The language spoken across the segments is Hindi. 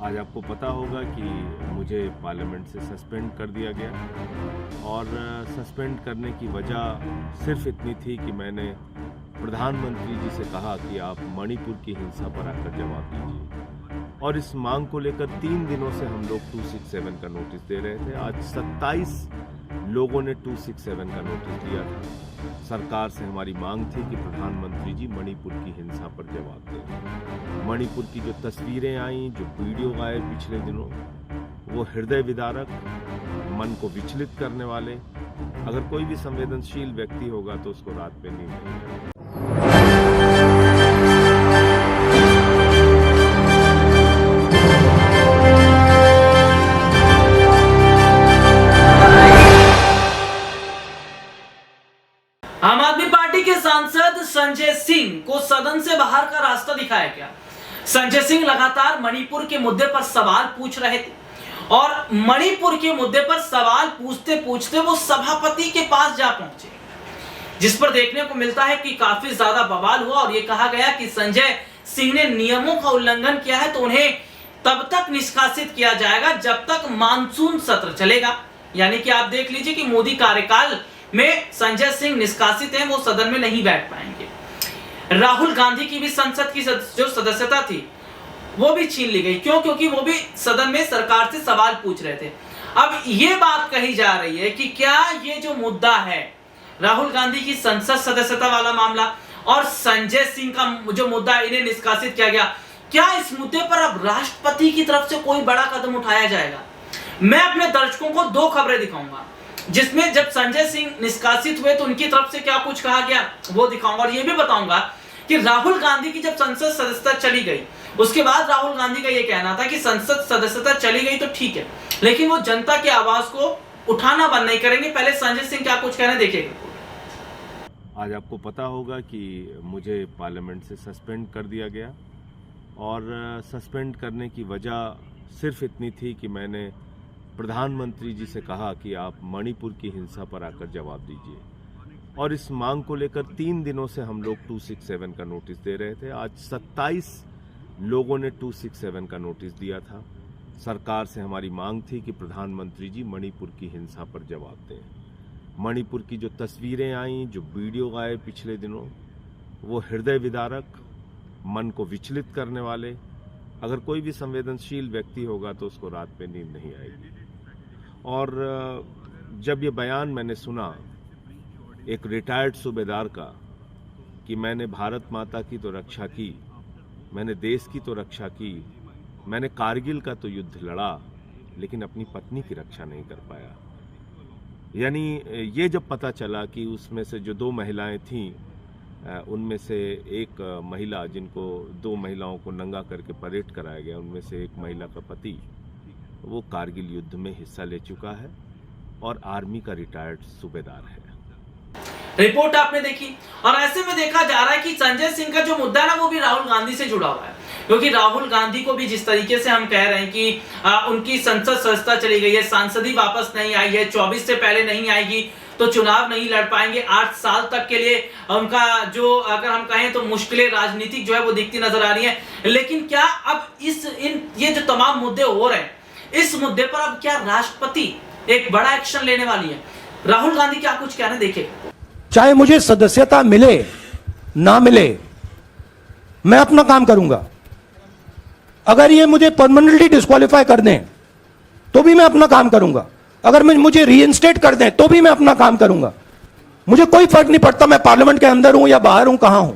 आज आपको पता होगा कि मुझे पार्लियामेंट से सस्पेंड कर दिया गया और सस्पेंड करने की वजह सिर्फ इतनी थी कि मैंने प्रधानमंत्री जी से कहा कि आप मणिपुर की हिंसा पर आकर जवाब दीजिए। और इस मांग को लेकर 3 दिनों से हम लोग 267 का नोटिस दे रहे थे। आज 27 लोगों ने 267 का नोटिस दिया था। सरकार से हमारी मांग थी कि प्रधानमंत्री जी मणिपुर की हिंसा पर जवाब दें। मणिपुर की जो तस्वीरें आई, जो वीडियो आए पिछले दिनों, वो हृदय विदारक, मन को विचलित करने वाले। अगर कोई भी संवेदनशील व्यक्ति होगा तो उसको रात में नींद नहीं आएगी। आम आदमी पार्टी के सांसद संजय सिंह को सदन से बाहर का रास्ता दिखाया गया। संजय सिंह लगातार मणिपुर के मुद्दे पर सवाल पूछ रहे थे और मणिपुर के मुद्दे पर सवाल पूछते पूछते वो सभापति के पास जा पहुंचे, जिस पर देखने को मिलता है कि काफी ज्यादा बवाल हुआ और ये कहा गया कि संजय सिंह ने नियमों का उल्लंघन किया है तो उन्हें तब तक निष्कासित किया जाएगा जब तक मानसून सत्र चलेगा। यानी कि आप देख लीजिए कि मोदी कार्यकाल में संजय सिंह निष्कासित हैं, वो सदन में नहीं बैठ पाएंगे। राहुल गांधी की भी संसद की जो सदस्यता थी वो भी छीन ली गई। क्यों? क्योंकि वो भी सदन में सरकार से सवाल पूछ रहे थे। अब ये बात कही जा रही है कि क्या ये जो मुद्दा है, राहुल गांधी की संसद सदस्यता वाला मामला और संजय सिंह का जो मुद्दा, इन्हें निष्कासित किया गया, क्या इस मुद्दे पर अब राष्ट्रपति की तरफ से कोई बड़ा कदम उठाया जाएगा? मैं अपने दर्शकों को 2 खबरें दिखाऊंगा, जिसमें जब संजय सिंह निष्कासित हुए तो उनकी तरफ से क्या कुछ कहा गया वो दिखाऊंगा और ये भी बताऊंगा कि राहुल गांधी की जब संसद सदस्यता चली गई उसके बाद राहुल गांधी का ये कहना था कि संसद सदस्यता चली गई तो ठीक है, लेकिन वो जनता की आवाज को उठाना बंद नहीं करेंगे। पहले संजय सिंह क्या कुछ कहना देखिएगा। आज आपको पता होगा कि मुझे पार्लियामेंट से सस्पेंड कर दिया गया और सस्पेंड करने की वजह सिर्फ इतनी थी कि मैंने प्रधानमंत्री जी से कहा कि आप मणिपुर की हिंसा पर आकर जवाब दीजिए। और इस मांग को लेकर 3 दिनों से हम लोग 267 का नोटिस दे रहे थे। आज 27 लोगों ने 267 का नोटिस दिया था। सरकार से हमारी मांग थी कि प्रधानमंत्री जी मणिपुर की हिंसा पर जवाब दें। मणिपुर की जो तस्वीरें आई, जो वीडियो आए पिछले दिनों, वो हृदय विदारक, मन को विचलित करने वाले। अगर कोई भी संवेदनशील व्यक्ति होगा तो उसको रात में नींद नहीं आएगी। और जब ये बयान मैंने सुना एक रिटायर्ड सूबेदार का कि मैंने भारत माता की तो रक्षा की, मैंने देश की तो रक्षा की, मैंने कारगिल का तो युद्ध लड़ा, लेकिन अपनी पत्नी की रक्षा नहीं कर पाया। यानी ये जब पता चला कि उसमें से जो 2 महिलाएं थीं, उनमें से एक महिला, जिनको 2 महिलाओं को नंगा करके परेड कराया गया, उनमें से एक महिला का पति वो कारगिल युद्ध में हिस्सा ले चुका है और आर्मी का रिटायर्ड सूबेदार है। रिपोर्ट आपने देखी और ऐसे में देखा जा रहा है कि संजय सिंह का जो मुद्दा है ना, वो भी राहुल गांधी से जुड़ा हुआ है। क्योंकि राहुल गांधी को भी जिस तरीके से हम कह रहे हैं कि उनकी संसद सदस्यता चली गई है, सांसद ही वापस नहीं आई है, 24 से पहले नहीं आएगी तो चुनाव नहीं लड़ पाएंगे, 8 साल तक के लिए उनका जो, अगर हम कहें तो मुश्किलें राजनीतिक जो है वो दिखती नजर आ रही है। लेकिन क्या अब ये जो तमाम मुद्दे हो रहे हैं, इस मुद्दे पर अब क्या राष्ट्रपति एक बड़ा एक्शन लेने वाली है? राहुल गांधी क्या कुछ कहना देखिए। चाहे मुझे सदस्यता मिले ना मिले, मैं अपना काम करूंगा। अगर ये मुझे परमानेंटली डिस्क्वालीफाई कर दें तो भी मैं अपना काम करूंगा। अगर मुझे रीइंस्टेट कर दें तो भी मैं अपना काम करूंगा। मुझे कोई फर्क नहीं पड़ता मैं पार्लियामेंट के अंदर हूं या बाहर हूं, कहां हूं।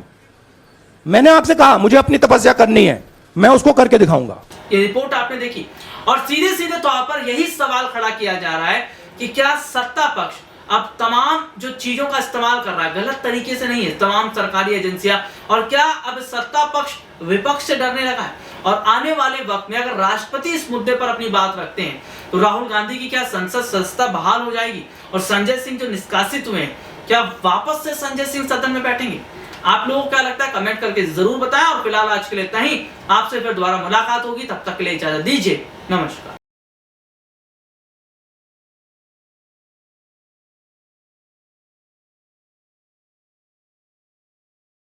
मैंने आपसे कहा मुझे अपनी तपस्या करनी है, मैं उसको करके दिखाऊंगा। ये रिपोर्ट आपने देखी और सीधे सीधे तौर पर यही सवाल खड़ा किया जा रहा है कि क्या सत्ता पक्ष अब तमाम जो चीजों का इस्तेमाल कर रहा है, गलत तरीके से नहीं है, तमाम सरकारी एजेंसियां, और क्या अब सत्ता पक्ष विपक्ष से डरने लगा है? और आने वाले वक्त में अगर राष्ट्रपति इस मुद्दे पर अपनी बात रखते हैं तो राहुल गांधी की क्या संसद सदस्यता बहाल हो जाएगी? और संजय सिंह जो निष्कासित हुए हैं, क्या वापस से संजय सिंह सदन में बैठेंगे? आप लोगों को क्या लगता है कमेंट करके जरूर बताएं। और फिलहाल आज के लिए इतना ही, आपसे फिर दोबारा मुलाकात होगी, तब तक के लिए इजाजत दीजिए। नमस्कार।